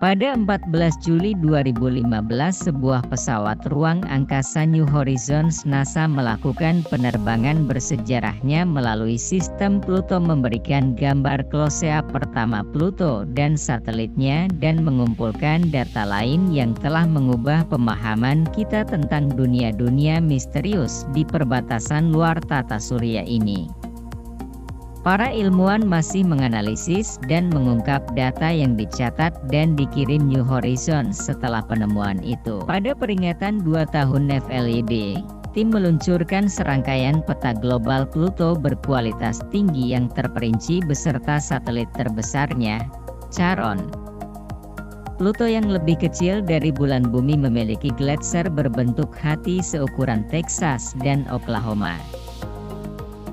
Pada 14 Juli 2015, sebuah pesawat ruang angkasa New Horizons NASA melakukan penerbangan bersejarahnya melalui sistem Pluto, memberikan gambar close-up pertama Pluto dan satelitnya dan mengumpulkan data lain yang telah mengubah pemahaman kita tentang dunia-dunia misterius di perbatasan luar tata surya ini. Para ilmuwan masih menganalisis dan mengungkap data yang dicatat dan dikirim New Horizons setelah penemuan itu. Pada peringatan 2 tahun FLIB, tim meluncurkan serangkaian peta global Pluto berkualitas tinggi yang terperinci beserta satelit terbesarnya, Charon. Pluto yang lebih kecil dari bulan bumi memiliki gletser berbentuk hati seukuran Texas dan Oklahoma.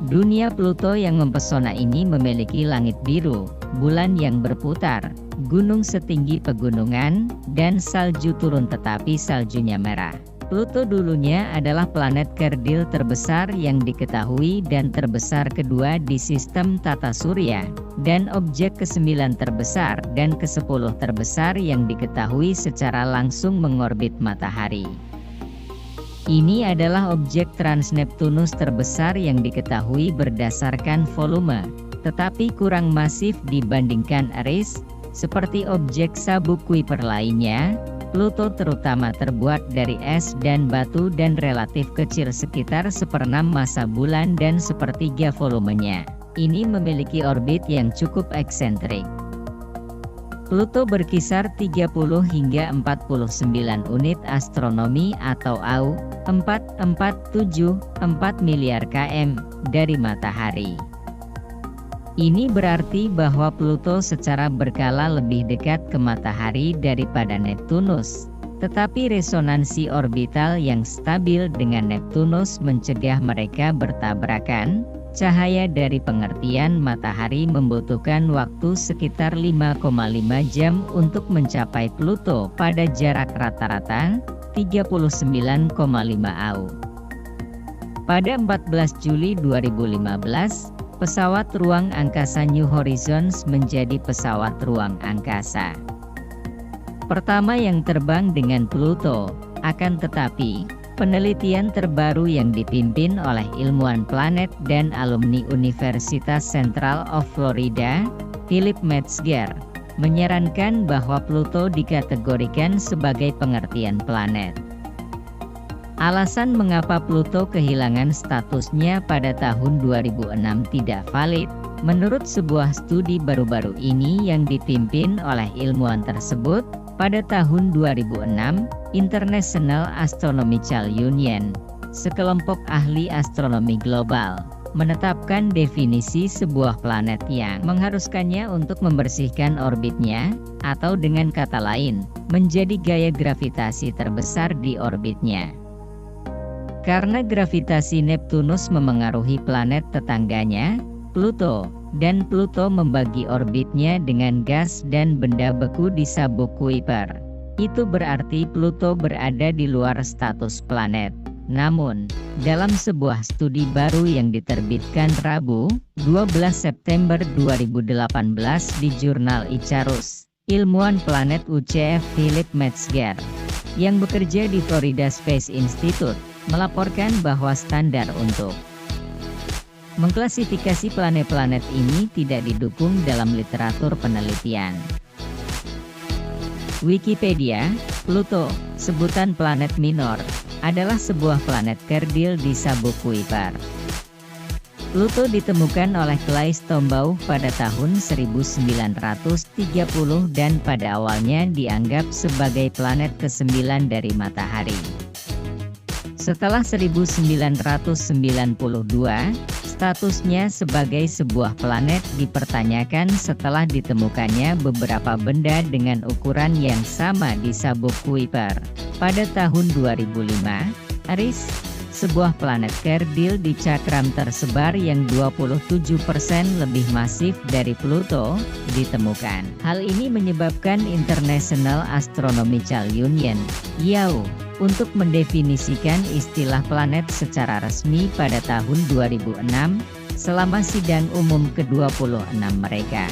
Dunia Pluto yang mempesona ini memiliki langit biru, bulan yang berputar, gunung setinggi pegunungan, dan salju turun tetapi saljunya merah. Pluto dulunya adalah planet kerdil terbesar yang diketahui dan terbesar kedua di sistem tata surya, dan objek ke-9 terbesar dan ke-10 terbesar yang diketahui secara langsung mengorbit matahari. Ini adalah objek Trans-Neptunus terbesar yang diketahui berdasarkan volume, tetapi kurang masif dibandingkan Eris, seperti objek sabuk Kuiper lainnya. Pluto terutama terbuat dari es dan batu dan relatif kecil, sekitar 1/6 massa bulan dan 1/3 volumenya. Ini memiliki orbit yang cukup eksentrik. Pluto berkisar 30 hingga 49 unit astronomi atau AU 4,474 miliar km dari matahari. Ini berarti bahwa Pluto secara berkala lebih dekat ke matahari daripada Neptunus, tetapi resonansi orbital yang stabil dengan Neptunus mencegah mereka bertabrakan. Cahaya dari pengertian matahari membutuhkan waktu sekitar 5,5 jam untuk mencapai Pluto pada jarak rata-rata 39,5 AU. Pada 14 Juli 2015, pesawat ruang angkasa New Horizons menjadi pesawat ruang angkasa pertama yang terbang dengan Pluto. Akan tetapi, penelitian terbaru yang dipimpin oleh ilmuwan planet dan alumni Universitas Central of Florida, Philip Metzger, menyarankan bahwa Pluto dikategorikan sebagai pengertian planet. Alasan mengapa Pluto kehilangan statusnya pada tahun 2006 tidak valid. Menurut sebuah studi baru-baru ini yang dipimpin oleh ilmuwan tersebut, pada tahun 2006, International Astronomical Union, sekelompok ahli astronomi global, menetapkan definisi sebuah planet yang mengharuskannya untuk membersihkan orbitnya, atau dengan kata lain, menjadi gaya gravitasi terbesar di orbitnya. Karena gravitasi Neptunus memengaruhi planet tetangganya, Pluto, dan Pluto membagi orbitnya dengan gas dan benda beku di sabuk Kuiper. Itu berarti Pluto berada di luar status planet. Namun, dalam sebuah studi baru yang diterbitkan Rabu, 12 September 2018 di jurnal Icarus, ilmuwan planet UCF Philip Metzger, yang bekerja di Florida Space Institute, melaporkan bahwa standar untuk mengklasifikasi planet-planet ini tidak didukung dalam literatur penelitian. Wikipedia, Pluto, sebutan planet minor, adalah sebuah planet kerdil di sabuk Kuiper. Pluto ditemukan oleh Claes Tombaugh pada tahun 1930 dan pada awalnya dianggap sebagai planet ke-9 dari matahari. Setelah 1992, statusnya sebagai sebuah planet dipertanyakan setelah ditemukannya beberapa benda dengan ukuran yang sama di sabuk Kuiper. Pada tahun 2005, Eris, sebuah planet kerdil di cakram tersebar yang 27% lebih masif dari Pluto, ditemukan. Hal ini menyebabkan International Astronomical Union, IAU, untuk mendefinisikan istilah planet secara resmi pada tahun 2006, selama sidang umum ke-26 mereka.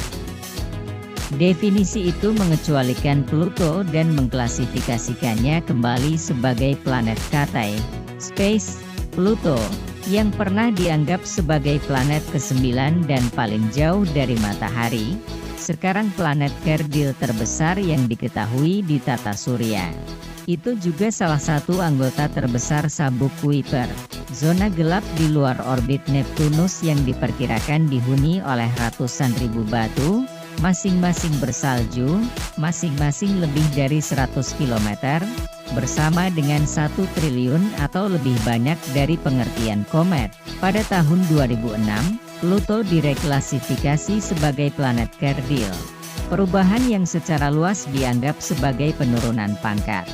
Definisi itu mengecualikan Pluto dan mengklasifikasikannya kembali sebagai planet Katai, Space, Pluto, yang pernah dianggap sebagai planet ke-9 dan paling jauh dari matahari. Sekarang planet kerdil terbesar yang diketahui di tata surya. Itu juga salah satu anggota terbesar sabuk Kuiper, zona gelap di luar orbit Neptunus yang diperkirakan dihuni oleh ratusan ribu batu, masing-masing bersalju, masing-masing lebih dari 100 km, bersama dengan 1 triliun atau lebih banyak dari pengertian komet. Pada tahun 2006, Pluto direklasifikasi sebagai planet kerdil. Perubahan yang secara luas dianggap sebagai penurunan pangkat.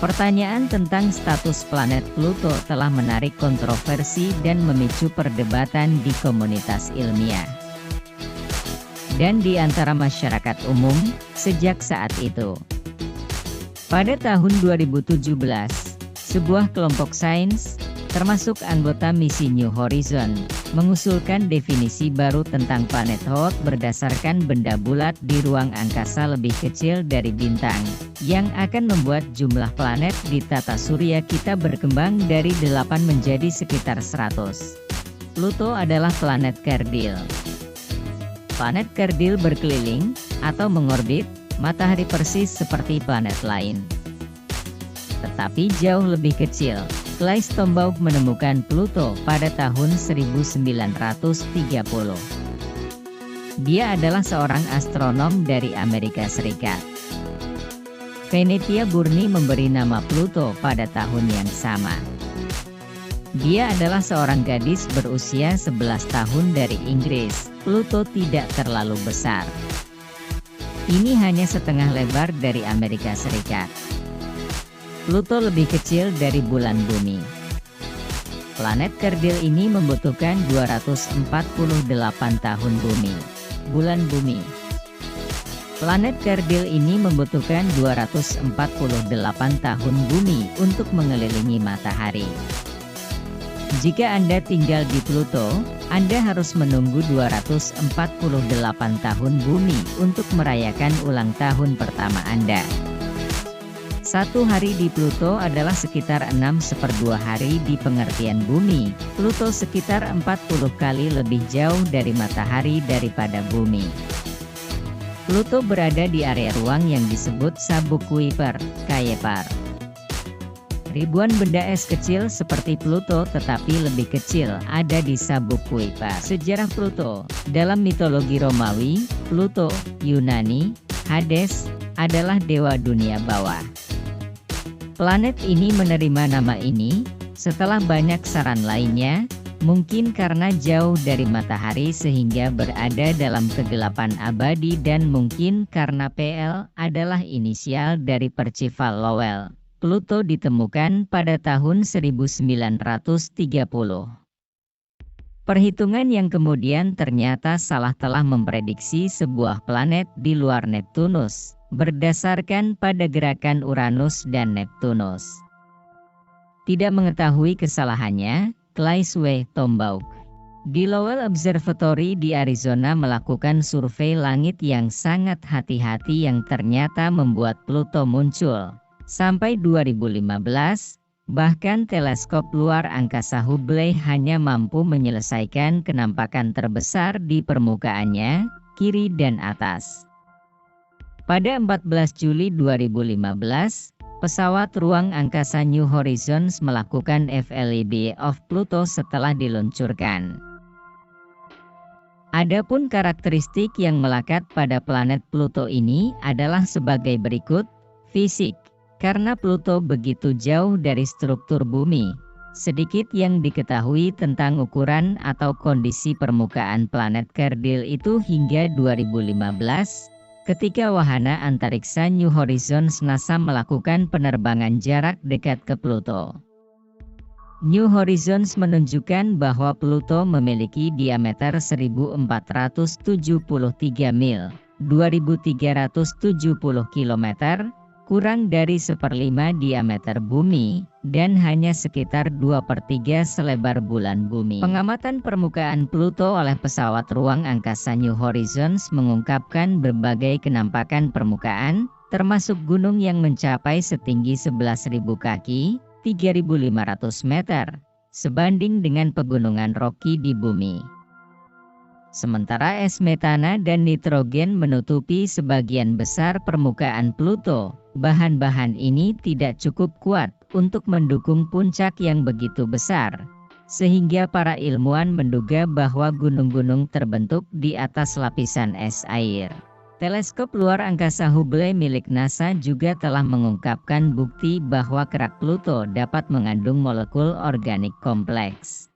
Pertanyaan tentang status planet Pluto telah menarik kontroversi dan memicu perdebatan di komunitas ilmiah dan di antara masyarakat umum sejak saat itu. Pada tahun 2017, sebuah kelompok sains, termasuk anggota misi New Horizon, mengusulkan definisi baru tentang planet hot berdasarkan benda bulat di ruang angkasa lebih kecil dari bintang, yang akan membuat jumlah planet di tata surya kita berkembang dari 8 menjadi sekitar 100. Pluto adalah planet kerdil. Planet kerdil berkeliling, atau mengorbit, matahari persis seperti planet lain, tetapi jauh lebih kecil. Claes Tombaugh menemukan Pluto pada tahun 1930. Dia adalah seorang astronom dari Amerika Serikat. Venetia Burni memberi nama Pluto pada tahun yang sama. Dia adalah seorang gadis berusia 11 tahun dari Inggris. Pluto tidak terlalu besar. Ini hanya setengah lebar dari Amerika Serikat. Pluto lebih kecil dari bulan bumi. Planet kerdil ini membutuhkan 248 tahun bumi. Bulan bumi. Planet kerdil ini membutuhkan 248 tahun bumi untuk mengelilingi matahari. Jika Anda tinggal di Pluto, Anda harus menunggu 248 tahun bumi untuk merayakan ulang tahun pertama Anda. Satu hari di Pluto adalah sekitar 6/2 hari di pengertian bumi. Pluto sekitar 40 kali lebih jauh dari matahari daripada bumi. Pluto berada di area ruang yang disebut sabuk Kuiper, Kuiper. Ribuan benda es kecil seperti Pluto tetapi lebih kecil ada di sabuk Kuiper. Sejarah Pluto. Dalam mitologi Romawi, Pluto, Yunani, Hades, adalah dewa dunia bawah. Planet ini menerima nama ini setelah banyak saran lainnya, mungkin karena jauh dari matahari sehingga berada dalam kegelapan abadi dan mungkin karena PL adalah inisial dari Percival Lowell. Pluto ditemukan pada tahun 1930. Perhitungan yang kemudian ternyata salah telah memprediksi sebuah planet di luar Neptunus, berdasarkan pada gerakan Uranus dan Neptunus. Tidak mengetahui kesalahannya, Claes W. Tombaugh di Lowell Observatory di Arizona melakukan survei langit yang sangat hati-hati yang ternyata membuat Pluto muncul. Sampai 2015, bahkan teleskop luar angkasa Hubble hanya mampu menyelesaikan kenampakan terbesar di permukaannya, kiri dan atas. Pada 14 Juli 2015, pesawat ruang angkasa New Horizons melakukan FLIB of Pluto setelah diluncurkan. Adapun karakteristik yang melekat pada planet Pluto ini adalah sebagai berikut. Fisik. Karena Pluto begitu jauh dari struktur bumi, sedikit yang diketahui tentang ukuran atau kondisi permukaan planet kerdil itu hingga 2015, ketika wahana antariksa New Horizons NASA melakukan penerbangan jarak dekat ke Pluto. New Horizons menunjukkan bahwa Pluto memiliki diameter 1473 mil, 2370 km, kurang dari 1/5 diameter bumi, dan hanya sekitar 2/3 selebar bulan bumi. Pengamatan permukaan Pluto oleh pesawat ruang angkasa New Horizons mengungkapkan berbagai kenampakan permukaan, termasuk gunung yang mencapai setinggi 11.000 kaki, 3.500 meter, sebanding dengan pegunungan Rocky di bumi. Sementara es metana dan nitrogen menutupi sebagian besar permukaan Pluto, bahan-bahan ini tidak cukup kuat untuk mendukung puncak yang begitu besar, sehingga para ilmuwan menduga bahwa gunung-gunung terbentuk di atas lapisan es air. Teleskop luar angkasa Hubble milik NASA juga telah mengungkapkan bukti bahwa kerak Pluto dapat mengandung molekul organik kompleks.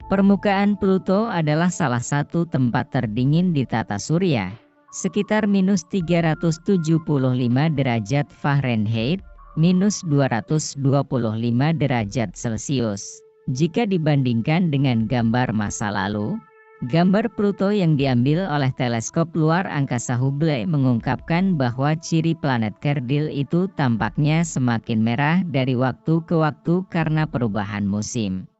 Permukaan Pluto adalah salah satu tempat terdingin di tata surya, sekitar -375 derajat Fahrenheit, -225 derajat Celcius. Jika dibandingkan dengan gambar masa lalu, gambar Pluto yang diambil oleh teleskop luar angkasa Hubble mengungkapkan bahwa ciri planet kerdil itu tampaknya semakin merah dari waktu ke waktu karena perubahan musim.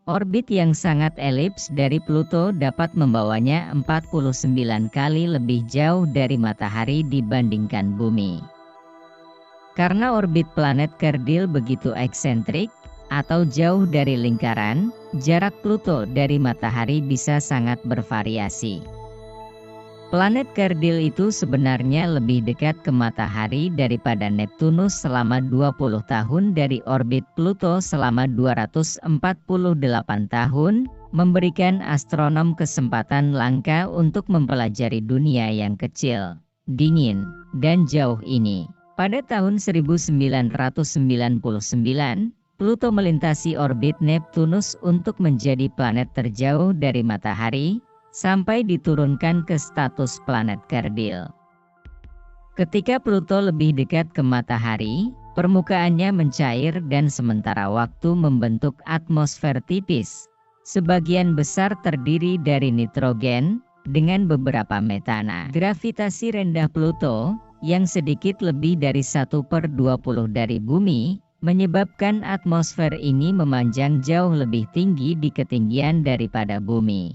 Orbit yang sangat elips dari Pluto dapat membawanya 49 kali lebih jauh dari matahari dibandingkan bumi. Karena orbit planet kerdil begitu eksentrik, atau jauh dari lingkaran, jarak Pluto dari matahari bisa sangat bervariasi. Planet kerdil itu sebenarnya lebih dekat ke matahari daripada Neptunus selama 20 tahun dari orbit Pluto selama 248 tahun, memberikan astronom kesempatan langka untuk mempelajari dunia yang kecil, dingin, dan jauh ini. Pada tahun 1999, Pluto melintasi orbit Neptunus untuk menjadi planet terjauh dari matahari, sampai diturunkan ke status planet kerdil. Ketika Pluto lebih dekat ke matahari, permukaannya mencair dan sementara waktu membentuk atmosfer tipis. Sebagian besar terdiri dari nitrogen, dengan beberapa metana. Gravitasi rendah Pluto, yang sedikit lebih dari 1/20 dari bumi, menyebabkan atmosfer ini memanjang jauh lebih tinggi di ketinggian daripada bumi.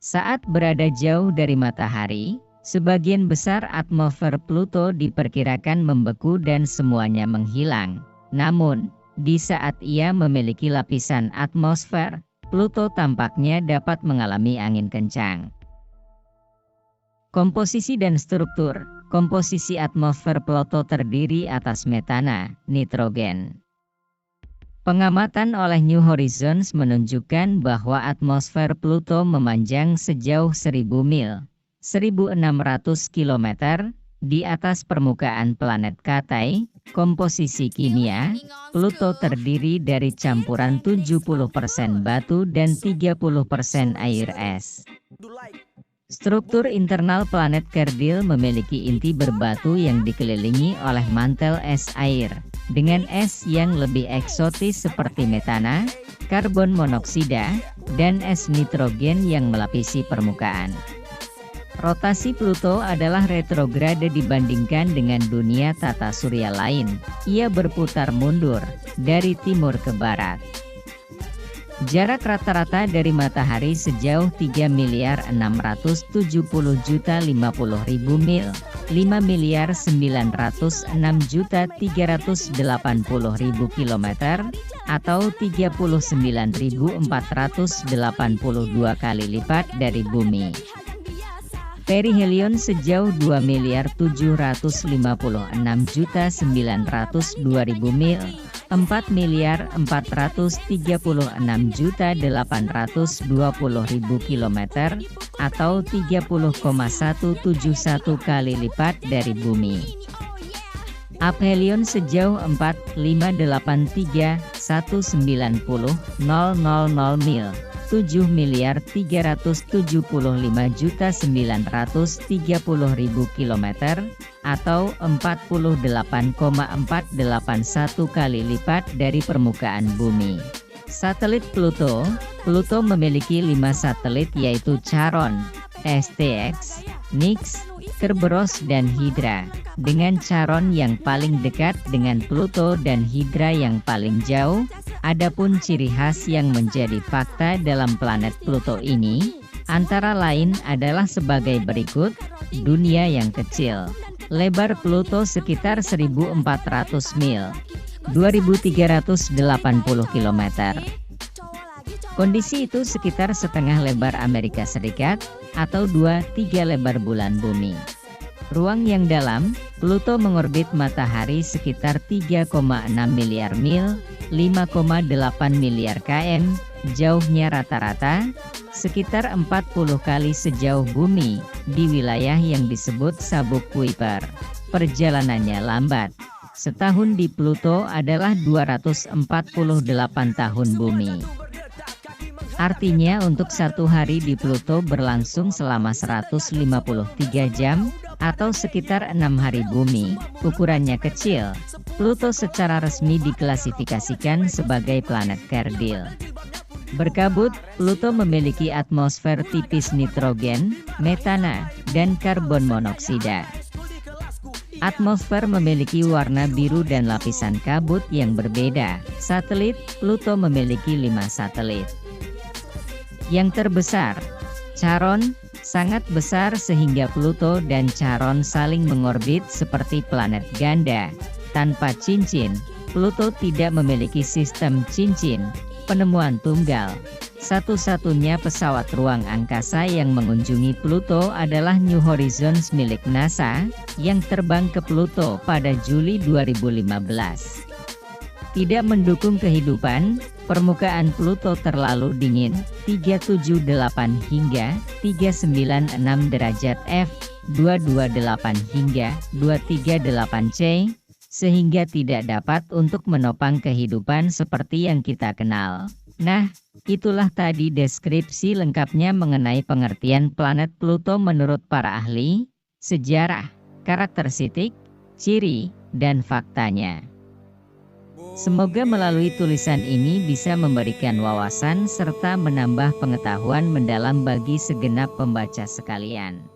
Saat berada jauh dari matahari, sebagian besar atmosfer Pluto diperkirakan membeku dan semuanya menghilang. Namun, di saat ia memiliki lapisan atmosfer, Pluto tampaknya dapat mengalami angin kencang. Komposisi dan struktur. Komposisi atmosfer Pluto terdiri atas metana, nitrogen. Pengamatan oleh New Horizons menunjukkan bahwa atmosfer Pluto memanjang sejauh 1000 mil, 1600 km, di atas permukaan planet Katai. Komposisi kimia, Pluto terdiri dari campuran 70% batu dan 30% air es. Struktur internal planet kerdil memiliki inti berbatu yang dikelilingi oleh mantel es air, dengan es yang lebih eksotis seperti metana, karbon monoksida, dan es nitrogen yang melapisi permukaan. Rotasi Pluto adalah retrograde dibandingkan dengan dunia tata surya lain. Ia berputar mundur, dari timur ke barat. Jarak rata-rata dari matahari sejauh 3.670.050.000 mil, 5.906.380.000 km, atau 39.482 kali lipat dari bumi. Perihelion sejauh 2.756.902.000 mil, 4.436.820.000 km, atau 30,171 kali lipat dari bumi. Aphelion sejauh 4.583.190.000 mil, 7.375.930.000 km, atau 48,481 kali lipat dari permukaan bumi. Satelit Pluto. Pluto memiliki 5 satelit yaitu Charon, STX, Nix, Kerberos dan Hydra, dengan Charon yang paling dekat dengan Pluto dan Hydra yang paling jauh. Adapun ciri khas yang menjadi fakta dalam planet Pluto ini, antara lain adalah sebagai berikut. Dunia yang kecil. Lebar Pluto sekitar 1.400 mil, 2.380 km. Kondisi itu sekitar setengah lebar Amerika Serikat, atau 2/3 lebar bulan bumi. Ruang yang dalam, Pluto mengorbit matahari sekitar 3,6 miliar mil, 5,8 miliar km, jauhnya rata-rata sekitar 40 kali sejauh bumi, di wilayah yang disebut sabuk Kuiper. Perjalanannya lambat. Setahun di Pluto adalah 248 tahun bumi. Artinya untuk satu hari di Pluto berlangsung selama 153 jam, atau sekitar 6 hari bumi. Ukurannya kecil. Pluto secara resmi diklasifikasikan sebagai planet kerdil. Berkabut, Pluto memiliki atmosfer tipis nitrogen, metana, dan karbon monoksida. Atmosfer memiliki warna biru dan lapisan kabut yang berbeda. Satelit, Pluto memiliki 5 satelit. Yang terbesar, Charon, sangat besar sehingga Pluto dan Charon saling mengorbit seperti planet ganda. Tanpa cincin, Pluto tidak memiliki sistem cincin. Penemuan tunggal. Satu-satunya pesawat ruang angkasa yang mengunjungi Pluto adalah New Horizons milik NASA, yang terbang ke Pluto pada Juli 2015. Tidak mendukung kehidupan, permukaan Pluto terlalu dingin, 378 hingga 396 derajat F, 228 hingga 238 C, sehingga tidak dapat untuk menopang kehidupan seperti yang kita kenal. Nah, itulah tadi deskripsi lengkapnya mengenai pengertian planet Pluto menurut para ahli, sejarah, karakteristik, ciri, dan faktanya. Semoga melalui tulisan ini bisa memberikan wawasan serta menambah pengetahuan mendalam bagi segenap pembaca sekalian.